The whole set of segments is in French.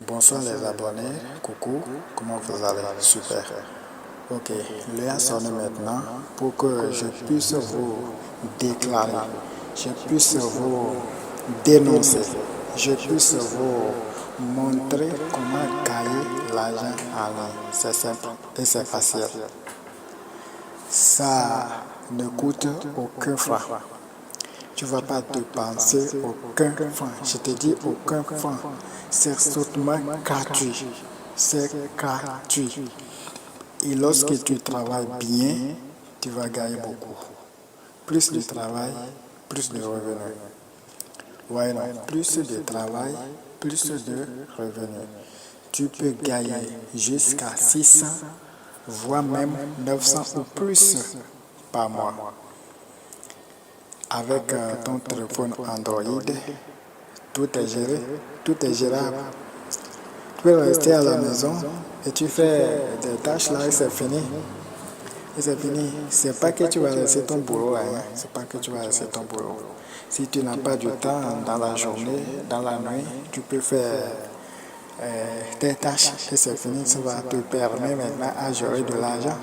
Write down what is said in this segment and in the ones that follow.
Bonsoir les abonnés, coucou, comment vous allez? Super. Ok, l'heure a sonné maintenant pour que je puisse vous déclarer, je puisse vous dénoncer, je puisse vous montrer comment gagner l'argent en ligne. C'est simple et c'est facile. Ça ne coûte aucun franc. Tu ne vas pas dépenser aucun franc. Je te dis aucun franc. C'est absolument gratuit. C'est gratuit. Et lorsque tu travailles bien, tu vas gagner beaucoup. Plus de travail, plus de revenus. Ouais, non. Plus de travail, plus de revenus. Tu peux gagner jusqu'à 600, voire même 900 ou plus par mois. Avec ton téléphone Android, tout est géré, tout est gérable. Tu peux rester à la maison et tu fais des tâches là et c'est fini. Et c'est fini. C'est pas que tu vas laisser ton boulot, hein. C'est pas que tu vas laisser ton boulot. Si tu n'as pas du temps dans la journée, dans la nuit, tu peux faire tes tâches et c'est fini. Ça va te permettre maintenant à gérer de l'argent.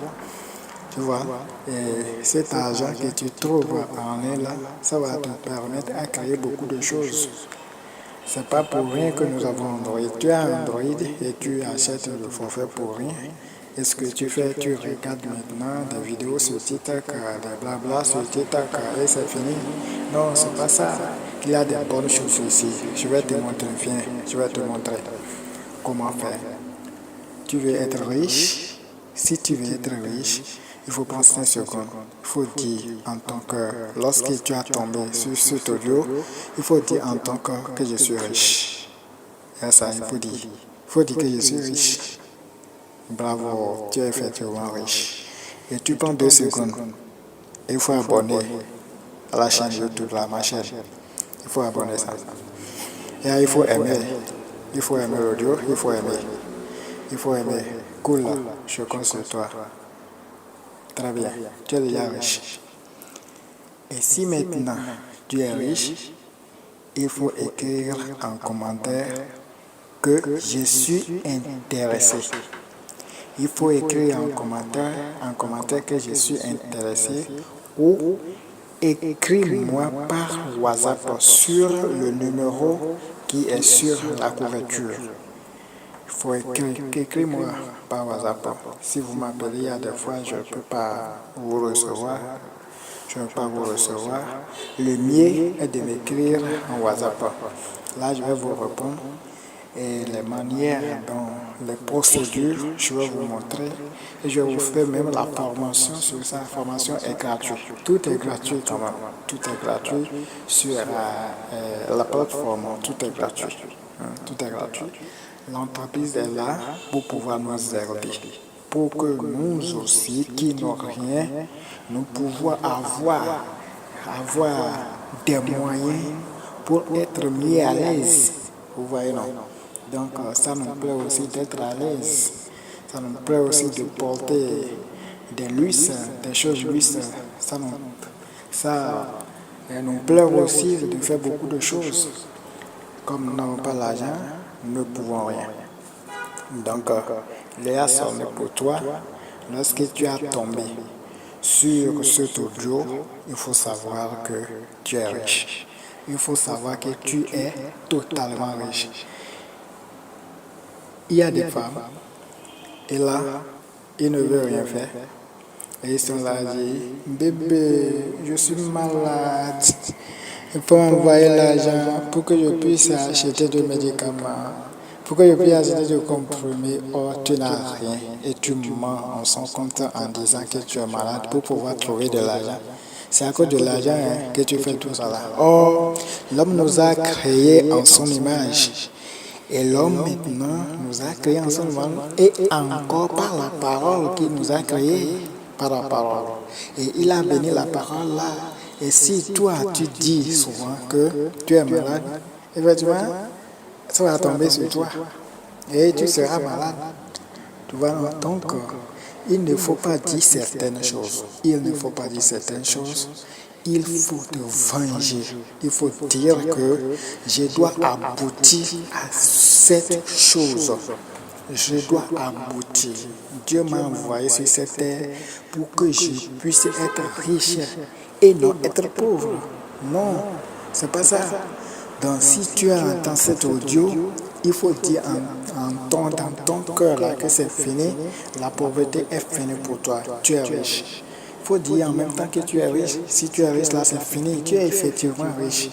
Tu vois, et cet argent que tu trouves en ligne, ça va te permettre à créer beaucoup de choses. C'est pas pour rien que nous avons Android. Tu as Android et tu achètes le forfait pour rien. Et ce que tu fais, tu regardes maintenant des vidéos sur TikTok, des blabla sur TikTok et c'est fini. Non, c'est pas ça. Il y a des bonnes choses ici. Je vais te montrer, viens, je vais te montrer comment faire. Tu veux être riche? Si tu veux être riche, il faut prendre 5 secondes. Il faut dire en tant que, lorsque tu as tombé sur cet audio, il faut dire en tant que je suis riche. Et ça, il faut dire. Il faut dire que je suis riche. Bravo, tu es effectivement riche. Et tu prends 2 secondes. Il faut abonner à la chaîne YouTube, ma chaîne. Il faut abonner ça. Et là, il faut aimer. Il faut aimer l'audio, il faut aimer. Il faut aimer. Cool, je compte sur toi. Très bien, tu es déjà riche. Et si maintenant tu es riche, il faut écrire en commentaire que je suis intéressé. Il faut écrire en commentaire que je suis intéressé ou écris-moi par WhatsApp sur le numéro qui est sur la couverture. Il faut écrire-moi par WhatsApp. Si vous m'appelez, il y a des fois, je ne peux pas vous recevoir. Je ne peux pas vous recevoir. Le mieux est de m'écrire en WhatsApp. Là, je vais vous répondre. Et les manières, les procédures, je vais vous montrer. Et je vais vous faire même la formation sur ça. La formation est gratuite. Tout est gratuit quand même. Tout est gratuit sur la plateforme. Tout est gratuit. Tout est gratuit. L'entreprise est là pour pouvoir nous aider. Pour que nous aussi, qui n'ont rien, nous pouvons avoir des moyens pour être mis à l'aise. Vous voyez, non? Donc, ça nous plaît aussi d'être à l'aise. Ça nous plaît aussi de porter des luxe, des choses luxe. Ça nous plaît aussi de faire beaucoup de choses. Comme nous n'avons pas l'argent, nous ne pouvons rien. Donc, Léa sonne pour toi. Lorsque tu as tombé sur cet audio, il faut savoir que tu es riche. Il faut savoir que tu es totalement riche. Il y a des femmes, et là, ils ne veulent rien faire. Et ils sont là, ils disent, bébé, je suis malade. Il faut envoyer l'argent pour que je puisse acheter des médicaments, pour que je puisse acheter des comprimés. Or, tu n'as rien et tu mens en son compte en disant que tu es malade pour pouvoir trouver de l'argent. C'est à cause de l'argent que tu fais tout ça là. Or, l'homme nous a créés en son image. Et l'homme maintenant nous a créés en son image et encore par la parole qu'il nous a créés, par la parole. Et il a béni la parole là. Et si toi, tu dis souvent que tu es malade, effectivement, ça va tomber sur toi. Et tu seras malade. Tu vois, donc, il ne faut pas dire certaines choses. Il ne faut pas dire certaines choses. il faut te venger. Il faut dire que je dois aboutir à cette chose. Je dois aboutir. Dieu m'a envoyé sur cette terre pour que je puisse être riche et non être pauvre. Non, c'est pas ça. Donc si tu entends cet audio, il faut dire dans ton cœur là que c'est fini, la pauvreté est finie pour toi, tu es riche. Il faut dire en même temps que tu es riche, si tu es riche là c'est fini, tu es effectivement riche.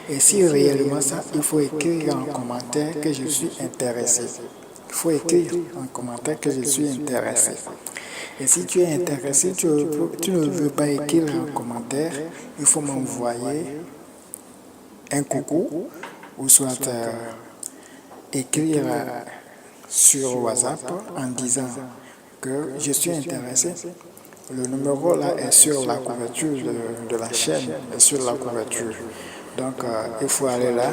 Et si réellement ça, il faut écrire en commentaire que je suis intéressé. Il faut écrire en commentaire que je suis intéressé. Et si tu es intéressé, tu ne veux pas écrire en commentaire, il faut m'envoyer un coucou ou soit écrire sur WhatsApp en disant que je suis intéressé. Le numéro là est sur la couverture de la chaîne, est sur la couverture. Donc il faut aller là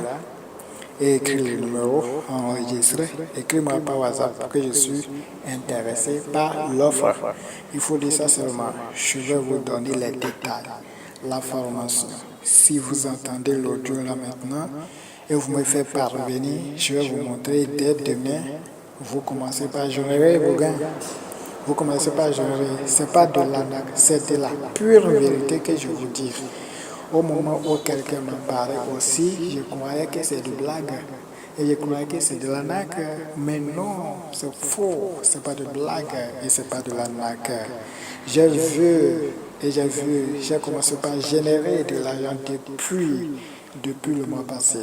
et écrire le numéro, enregistrer, écris-moi par WhatsApp que je suis intéressé par l'offre. Il faut dire ça seulement. Je vais vous donner les détails, la formation. Si vous entendez l'audio là maintenant et vous me faites parvenir, je vais vous montrer dès demain. Vous commencez par générer vos gains. Vous commencez par générer. Ce n'est pas de l'arnaque, c'est de la pure vérité que je vous dis. Au moment où quelqu'un me parlait aussi, je croyais que c'est de blague. Et je croyais que c'est de l'arnaque. Mais non, c'est faux. C'est pas de blague et c'est pas de l'arnaque. J'ai commencé par générer de l'argent depuis le mois passé.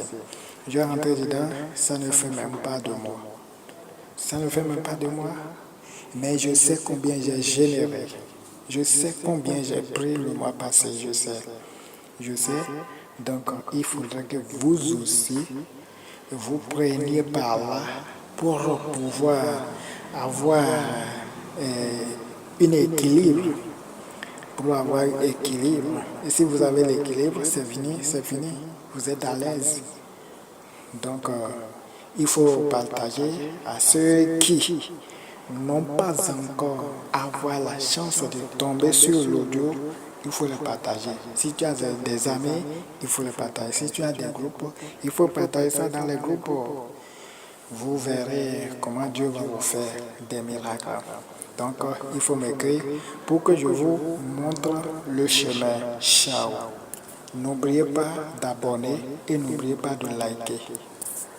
Je rentre dedans, ça ne fait même pas de moi. Ça ne fait même pas de moi. Mais je sais combien j'ai généré. Je sais combien j'ai pris le mois passé, je sais. Donc il faudrait que vous aussi, vous preniez par là pour pouvoir avoir un équilibre. Pour avoir un équilibre. Et si vous avez l'équilibre, c'est fini. Vous êtes à l'aise. Donc il faut partager à ceux qui n'ont pas encore avoir la chance de tomber sur l'audio, il faut le partager. Si tu as des amis, il faut le partager. Si tu as des groupes, il faut partager ça dans les groupes. Vous verrez comment Dieu va vous faire des miracles. Donc, il faut m'écrire pour que je vous montre le chemin. Ciao. N'oubliez pas d'abonner et n'oubliez pas de liker.